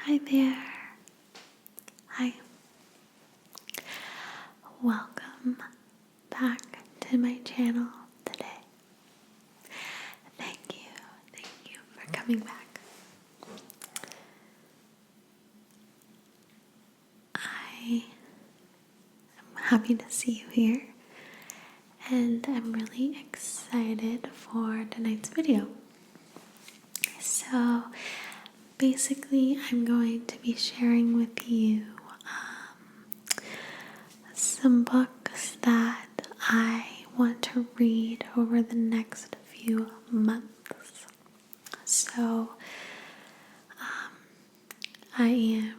Hi there. Hi. Welcome back to my channel today. Thank you for coming back. I am happy to see you here, and I'm really excited for tonight's video. So basically, I'm going to be sharing with you some books that I want to read over the next few months. So I am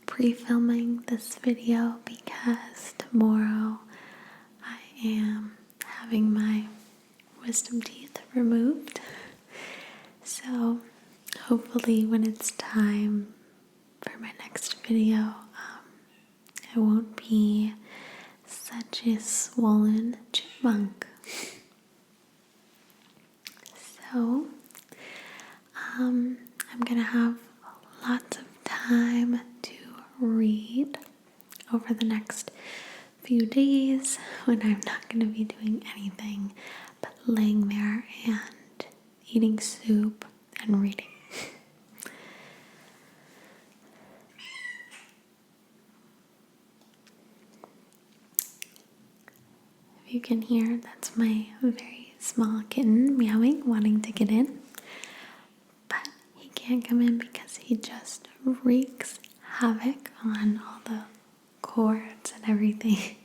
pre-filming this video because tomorrow I am having my wisdom teeth removed. So hopefully when it's time for my next video, it won't be such a swollen chipmunk. So I'm gonna have lots of time to read over the next few days when I'm not gonna be doing anything but laying there and eating soup and reading. If you can hear, that's my very small kitten meowing, wanting to get in. But he can't come in because he just wreaks havoc on all the cords and everything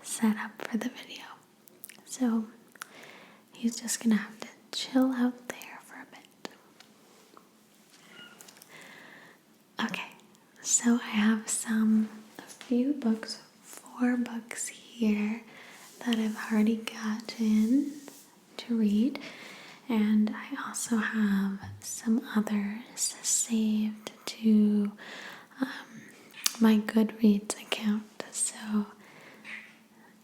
set up for the video. So he's just gonna have to chill out there for a bit. Okay, so I have a few books, 4 books here that I've already gotten to read, and I also have some others saved to my Goodreads account. So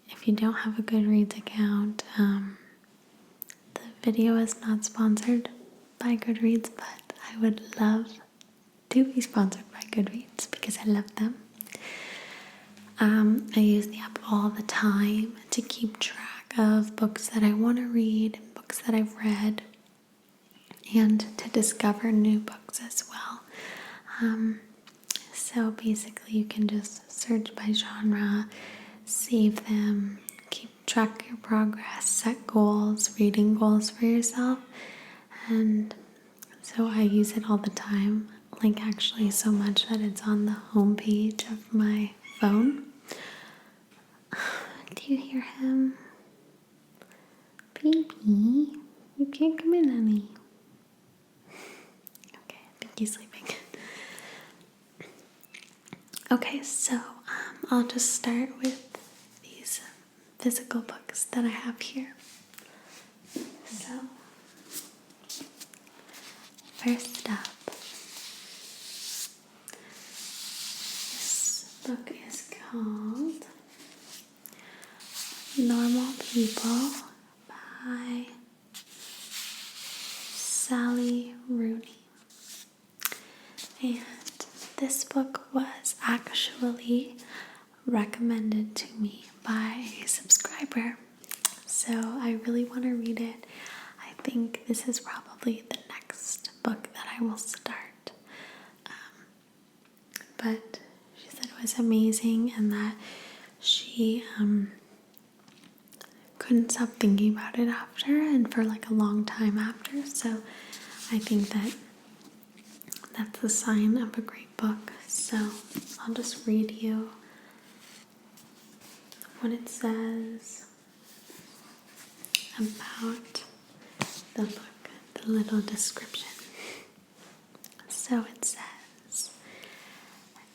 if you don't have a Goodreads account, the video is not sponsored by Goodreads, but I would love to be sponsored by Goodreads because I love them. I use the app all the time to keep track of books that I want to read, books that I've read, and to discover new books as well. So basically you can just search by genre, save them, keep track of your progress, set goals, reading goals for yourself. And so I use it all the time, like actually so much that it's on the home page of my phone. Do you hear him? Baby, you can't come in, honey. Okay, I think he's sleeping. Okay, so I'll just start with these physical books that I have here. So, first up, this book is called Normal People by Sally Rooney. And this book was actually recommended to me by a subscriber, so I really want to read it. I think this is probably the next book that I will start. But she said it was amazing and that she couldn't stop thinking about it after and for like a long time after. So I think that's a sign of a great book. So I'll just read you what it says about the book, the little description. So it says,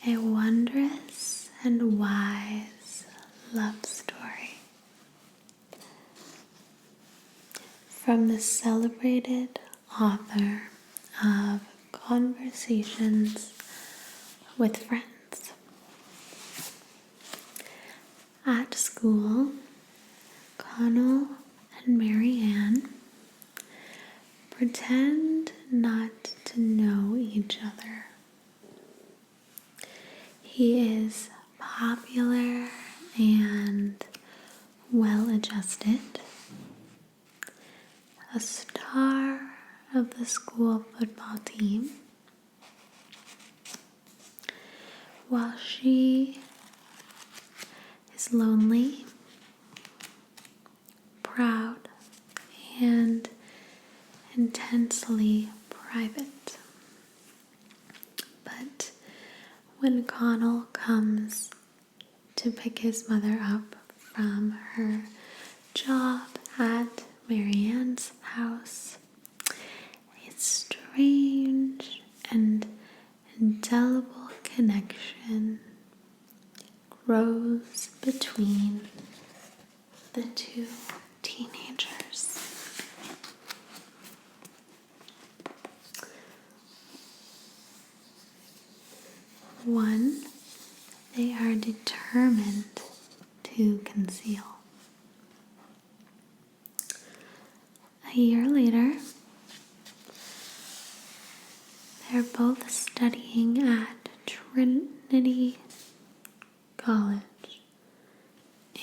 a wondrous and wise love story from the celebrated author of Conversations with Friends. At school, Connell and Marianne pretend not to know each other. He is popular and well-adjusted, a star of the school football team, while she is lonely, proud, and intensely private. But when Connell comes to pick his mother up from her job at Marianne's house, a strange and indelible connection grows between the two teenagers. One they are determined to conceal. A year later, they're both studying at Trinity College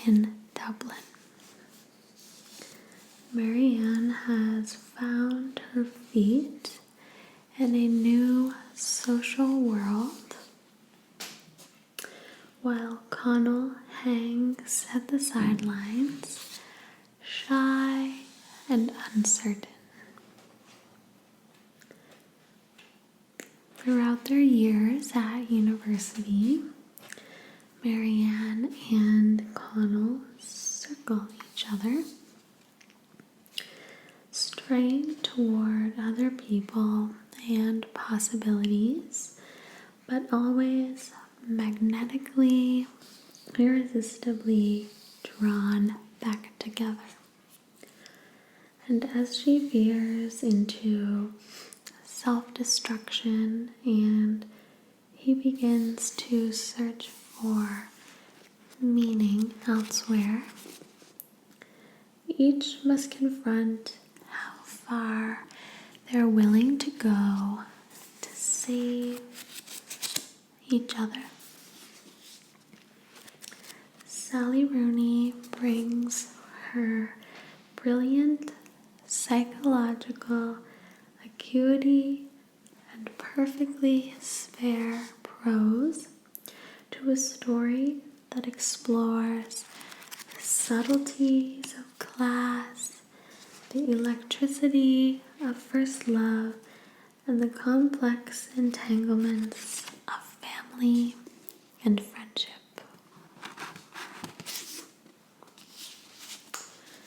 in Dublin. Marianne has found her feet in a new social world, while Connell hangs at the sidelines, shy and uncertain. Throughout their years at university, Marianne and Connell circle each other, straying toward other people and possibilities, but always magnetically, irresistibly drawn back together. And as she veers into self-destruction and he begins to search for meaning elsewhere, each must confront how far they're willing to go to save each other. Sally Rooney brings her brilliant psychological acuity and perfectly spare prose to a story that explores the subtleties of class, the electricity of first love, and the complex entanglements of family and friendship.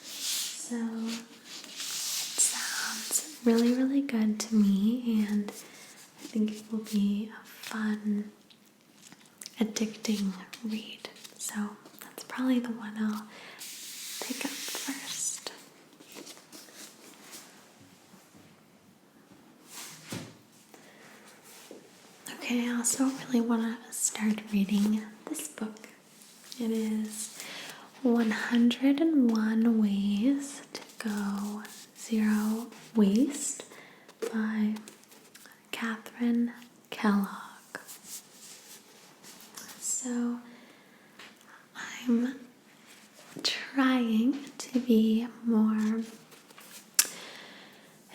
So it sounds really, really good to me, and I think it will be a fun, addicting read. So that's probably the one I'll pick up first. Okay, I also really want to start reading this book. It is 101 Ways to Go Zero Waste by Catherine Kellogg. So I'm trying to be more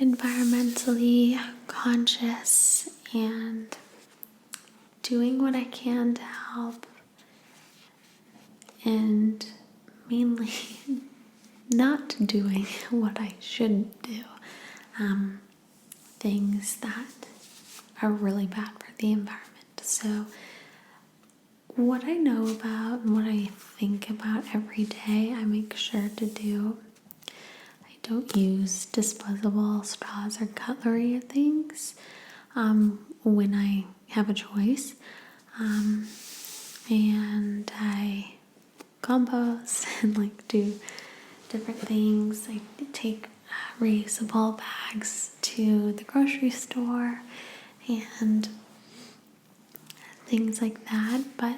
environmentally conscious and doing what I can to help, and mainly not doing what I should do. Things that are really bad for the environment. So what I know about and what I think about every day, I make sure to do. I don't use disposable straws or cutlery or things when I have a choice. And I compost and do different things. I take reusable bags to the grocery store and things like that, but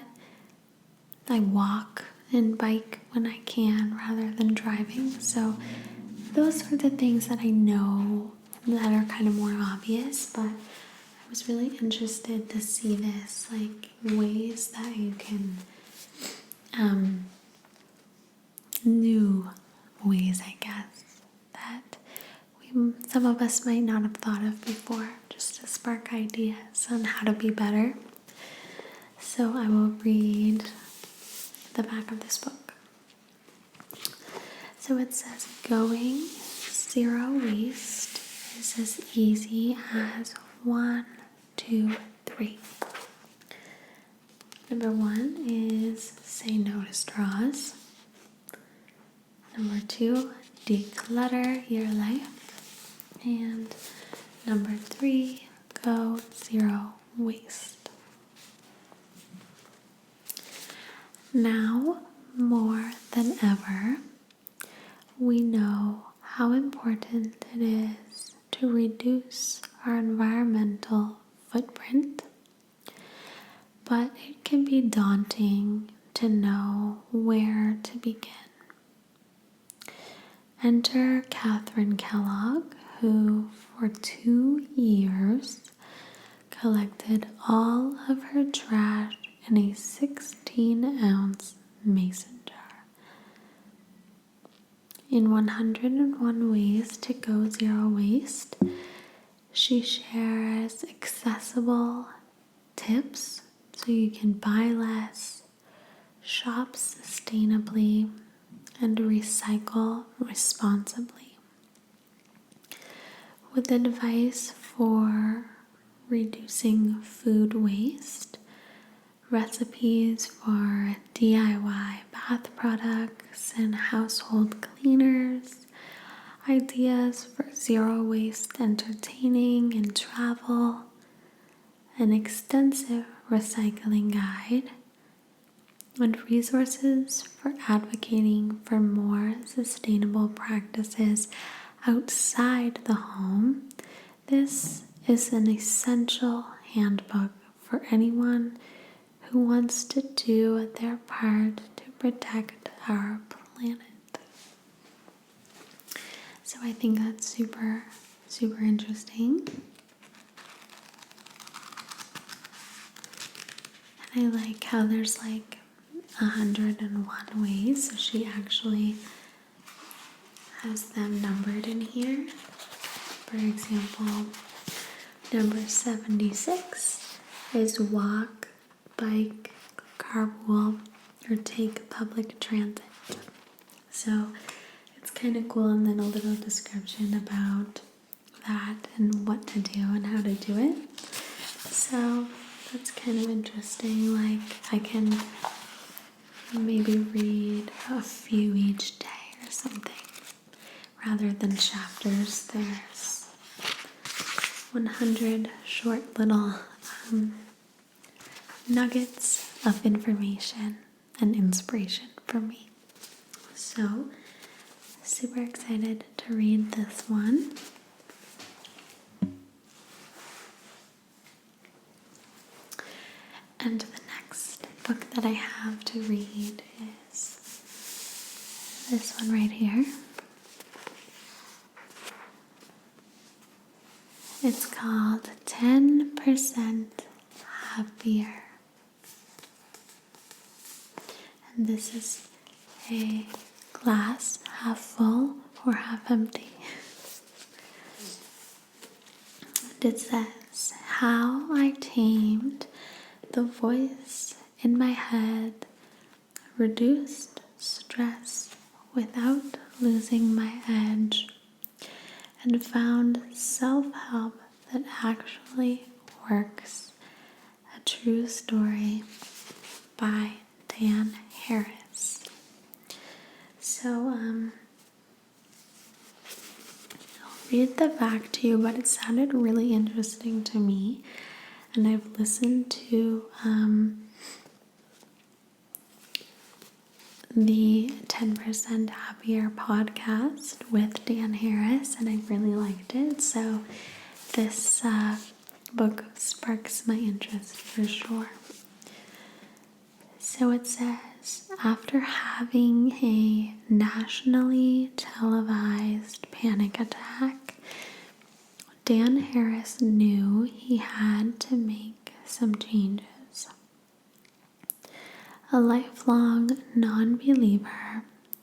I walk and bike when I can rather than driving. So those are the things that I know that are kind of more obvious, but was really interested to see this, like ways that you can, new ways, I guess, that some of us might not have thought of before, just to spark ideas on how to be better. So I will read the back of this book. So it says, going zero waste is as easy as 1, 2, 3. Number 1 is say no to straws. Number 2, declutter your life. And number 3, go zero waste. Now, more than ever, we know how important it is to reduce our environmental footprint, but it can be daunting to know where to begin. Enter Catherine Kellogg, who for 2 years collected all of her trash in a 16-ounce mason jar. In 101 Ways to Go Zero Waste, she shares accessible tips so you can buy less, shop sustainably, and recycle responsibly. With advice for reducing food waste, recipes for DIY bath products and household cleaners, ideas for zero waste entertaining and travel, an extensive recycling guide, and resources for advocating for more sustainable practices outside the home. This is an essential handbook for anyone who wants to do their part to protect our planet. So I think that's super, super interesting. And I like how there's like 101 ways. So she actually has them numbered in here. For example, number 76 is walk, bike, carpool, or take public transit. So it's kind of cool, and then a little description about that and what to do and how to do it. So that's kind of interesting. Like I can maybe read a few each day or something rather than chapters. There's 100 short little nuggets of information and inspiration for me. So super excited to read this one. And the next book that I have to read is this one right here. It's called 10% Happier. And this is a glass half full or half empty. And it says, how I tamed the voice in my head, reduced stress without losing my edge, and found self-help that actually works. A true story by Dan Harris. So I'll read the back to you, but it sounded really interesting to me. And I've listened to the 10% Happier podcast with Dan Harris, and I really liked it. So this book sparks my interest for sure. So it says, after having a nationally televised panic attack, Dan Harris knew he had to make some changes. A lifelong non-believer,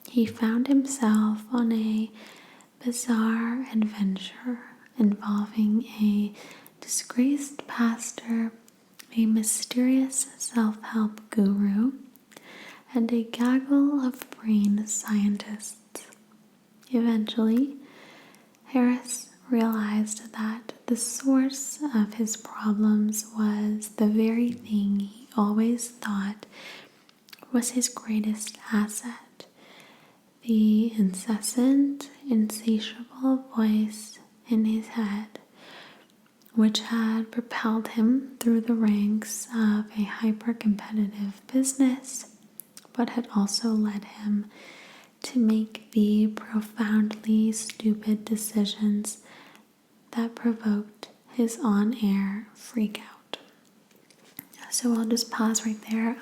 he found himself on a bizarre adventure involving a disgraced pastor, a mysterious self-help guru, and a gaggle of brain scientists. Eventually, Harris realized that the source of his problems was the very thing he always thought was his greatest asset: the incessant, insatiable voice in his head, which had propelled him through the ranks of a hyper-competitive business, but had also led him to make the profoundly stupid decisions that provoked his on-air freakout. So I'll just pause right there.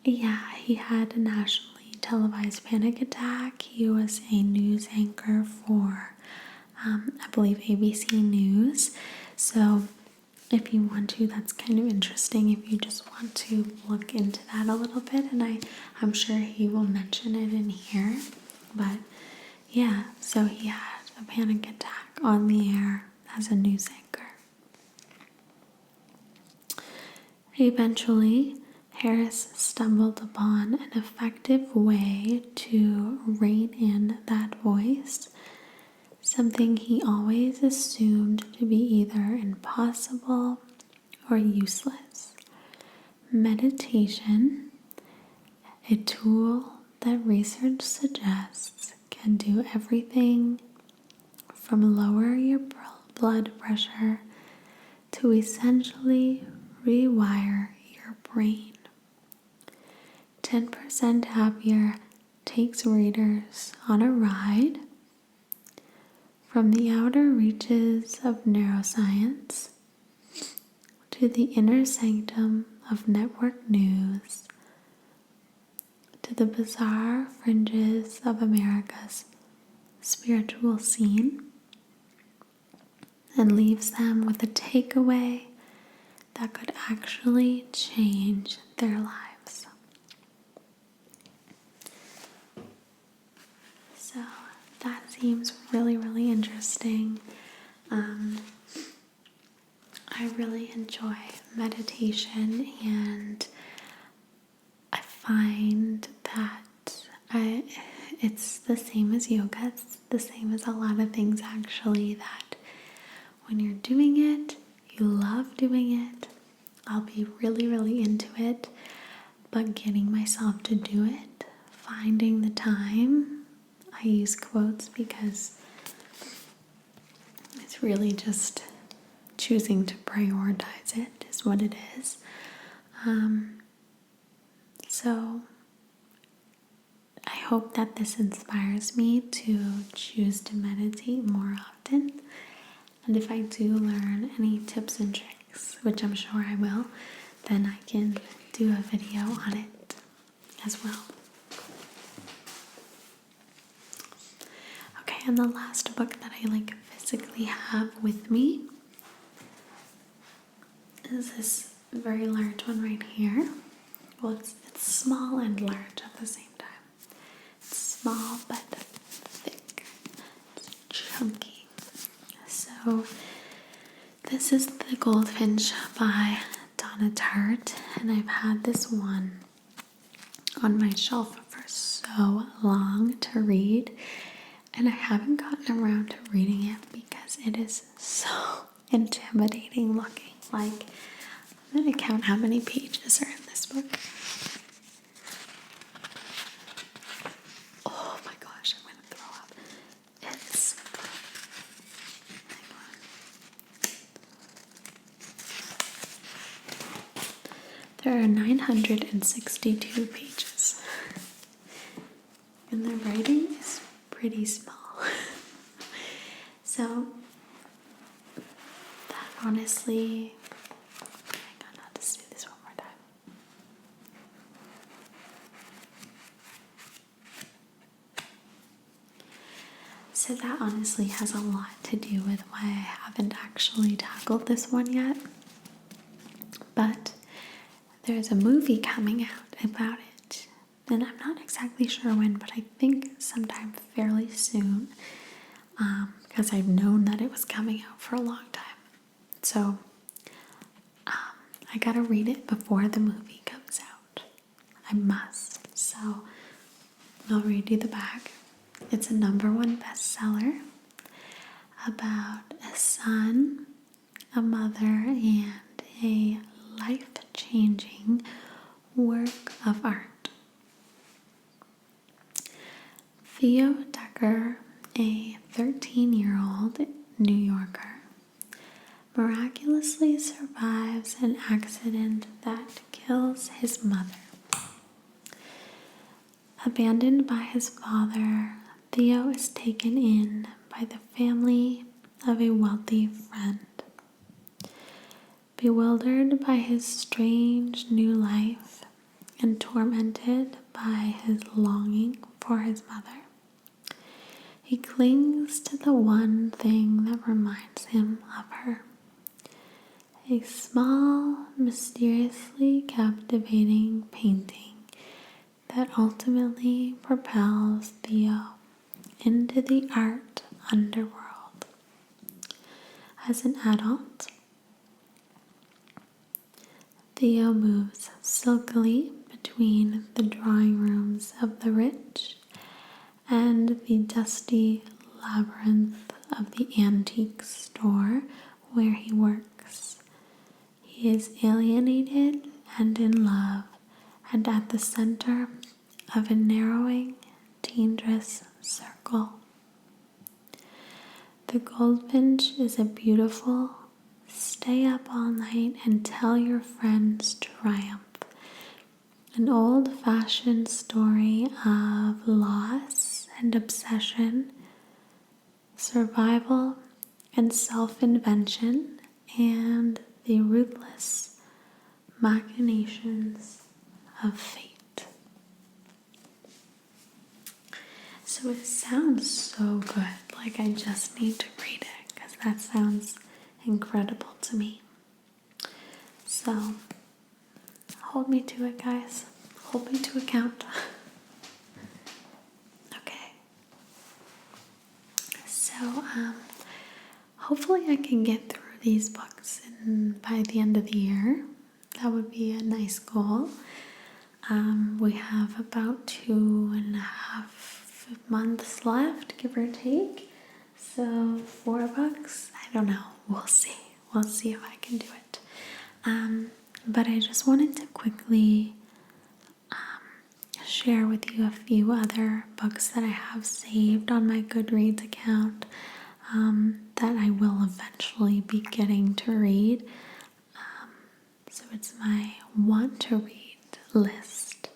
He had a nationally televised panic attack. He was a news anchor for, I believe, ABC News. So if you want to, that's kind of interesting if you just want to look into that a little bit. And I'm sure he will mention it in here. But yeah, so he had a panic attack on the air as a news anchor. Eventually, Harris stumbled upon an effective way to rein in that voice, something he always assumed to be either impossible or useless: meditation, a tool that research suggests can do everything from lower your blood pressure to essentially rewire your brain. 10% Happier takes readers on a ride from the outer reaches of neuroscience to the inner sanctum of network news to the bizarre fringes of America's spiritual scene, and leaves them with a takeaway that could actually change their lives. So that seems really, really interesting. I really enjoy meditation, and I find that it's the same as yoga. It's the same as a lot of things, actually, that when you're doing it, you love doing it. I'll be really, really into it, but getting myself to do it, finding the time, I use quotes because it's really just choosing to prioritize it is what it is. So I hope that this inspires me to choose to meditate more often. And if I do learn any tips and tricks, which I'm sure I will, then I can do a video on it as well. Okay, and the last book that I physically have with me is this very large one right here. Well, it's small and large at the same time. It's small but thick. It's chunky. So this is The Goldfinch by Donna Tartt, and I've had this one on my shelf for so long to read, and I haven't gotten around to reading it because it is so intimidating looking. I'm going to count how many pages are in this book. Oh my gosh, I'm going to throw up. There are 962 pages. And the writing is pretty small. So, that honestly, hang on, I'll just do this one more time. So that honestly has a lot to do with why I haven't actually tackled this one yet. But there's a movie coming out about it, and I'm not exactly sure when, but I think sometime fairly soon, because I've known that it was coming out for a long time. So I gotta read it before the movie comes out. I must. So I'll read you the back. It's a #1 bestseller about a son, a mother, and a life-changing work of art. Theo Decker, a 13-year-old New Yorker, miraculously survives an accident that kills his mother. Abandoned by his father, Theo is taken in by the family of a wealthy friend. Bewildered by his strange new life and tormented by his longing for his mother, he clings to the one thing that reminds him of her. A small, mysteriously captivating painting that ultimately propels Theo into the art underworld. As an adult, Theo moves silkily between the drawing rooms of the rich and the dusty labyrinth of the antique store where he works. He is alienated and in love, and at the center of a narrowing, dangerous circle. The goldfinch is a beautiful, stay up all night and tell your friends triumph. An old-fashioned story of loss and obsession, survival and self-invention, and the ruthless machinations of fate. So it sounds so good, like I just need to read it because that sounds incredible to me. So hold me to it, guys. Hold me to account. Okay. So hopefully I can get through these books by the end of the year. That would be a nice goal. We have about 2.5 months left, give or take. So 4 bucks, I don't know. We'll see. We'll see if I can do it. But I just wanted to quickly share with you a few other books that I have saved on my Goodreads account that I will eventually be getting to read. So it's my want to read list.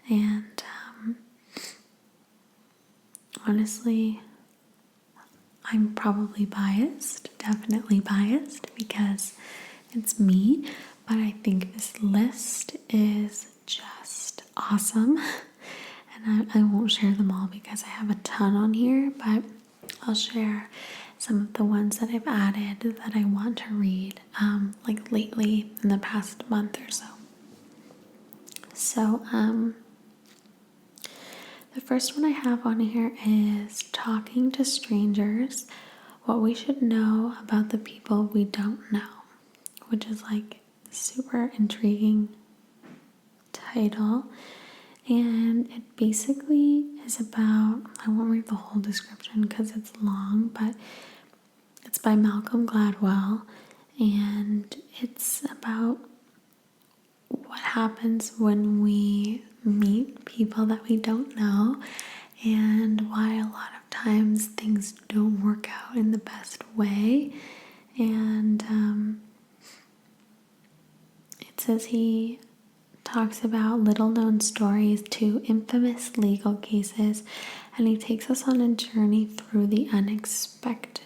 And honestly, I'm probably biased, definitely biased, because it's me, but I think this list is just awesome. And I won't share them all because I have a ton on here, but I'll share some of the ones that I've added that I want to read, like lately in the past month or so. So, the first one I have on here is Talking to Strangers, What We Should Know About the People We Don't Know, which is like super intriguing title. And it basically is about, I won't read the whole description because it's long, but it's by Malcolm Gladwell, and it's about what happens when we meet people that we don't know and why a lot of times things don't work out in the best way. And it says he talks about little known stories to infamous legal cases, and he takes us on a journey through the unexpected.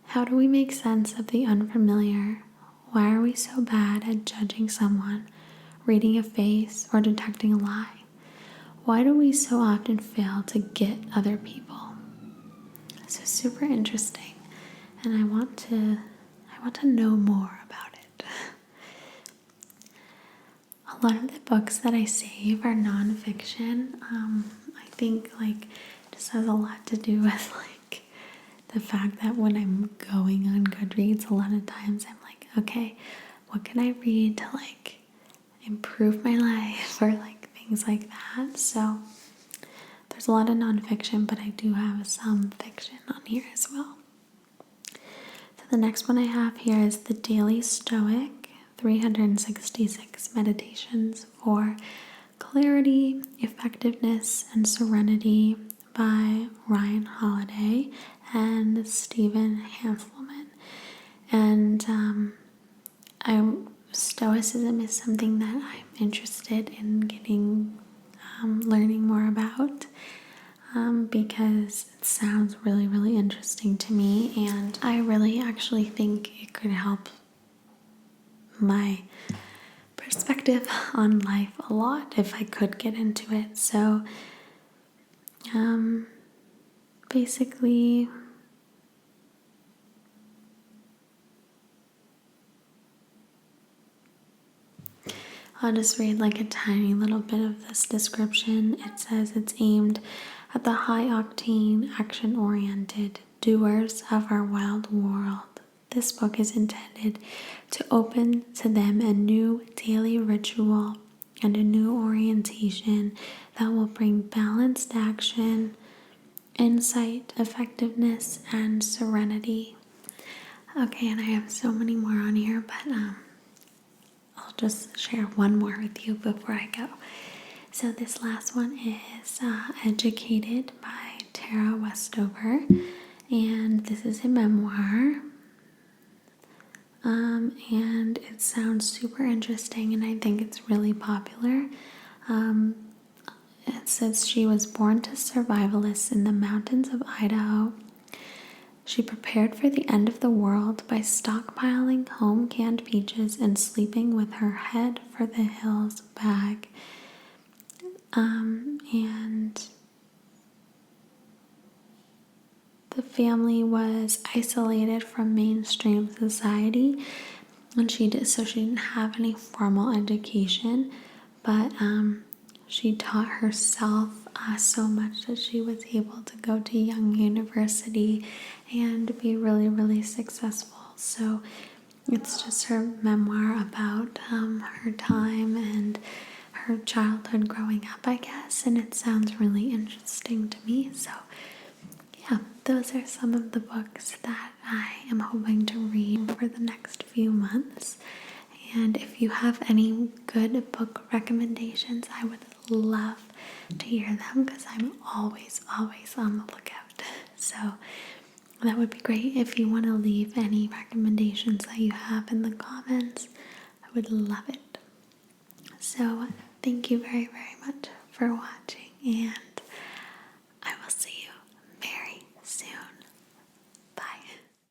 How do we make sense of the unfamiliar? Why are we so bad at judging someone, reading a face, or detecting a lie? why do we so often fail to get other people? So super interesting, and I want to know more about it. A lot of the books that I save are nonfiction. I think like just has a lot to do with like the fact that when I'm going on Goodreads, a lot of times I'm like, okay, what can I read to like improve my life or like things like that. So there's a lot of nonfiction, but I do have some fiction on here as well. So the next one I have here is The Daily Stoic, 366 Meditations for Clarity, Effectiveness, and Serenity by Ryan Holiday and Stephen Hanselman. And Stoicism is something that I'm interested in getting, learning more about, because it sounds really, really interesting to me, and I really actually think it could help my perspective on life a lot if I could get into it. So, basically, I'll just read like a tiny little bit of this description. It says it's aimed at the high-octane, action-oriented doers of our wild world. This book is intended to open to them a new daily ritual and a new orientation that will bring balanced action, insight, effectiveness, and serenity. Okay, and I have so many more on here, but I'll just share one more with you before I go. So this last one is Educated by Tara Westover, and this is a memoir. And it sounds super interesting, and I think it's really popular. It says she was born to survivalists in the mountains of Idaho. She prepared for the end of the world by stockpiling home-canned peaches and sleeping with her head for the hills bag. And the family was isolated from mainstream society, and she didn't have any formal education, but she taught herself so much that she was able to go to Young University and be really, really successful. So it's just her memoir about her time and her childhood growing up, I guess, and it sounds really interesting to me. So yeah, those are some of the books that I am hoping to read over the next few months. And if you have any good book recommendations, I would love to hear them because I'm always on the lookout. So that would be great. If you want to leave any recommendations that you have in the comments, I would love it. So thank you very, very much for watching, and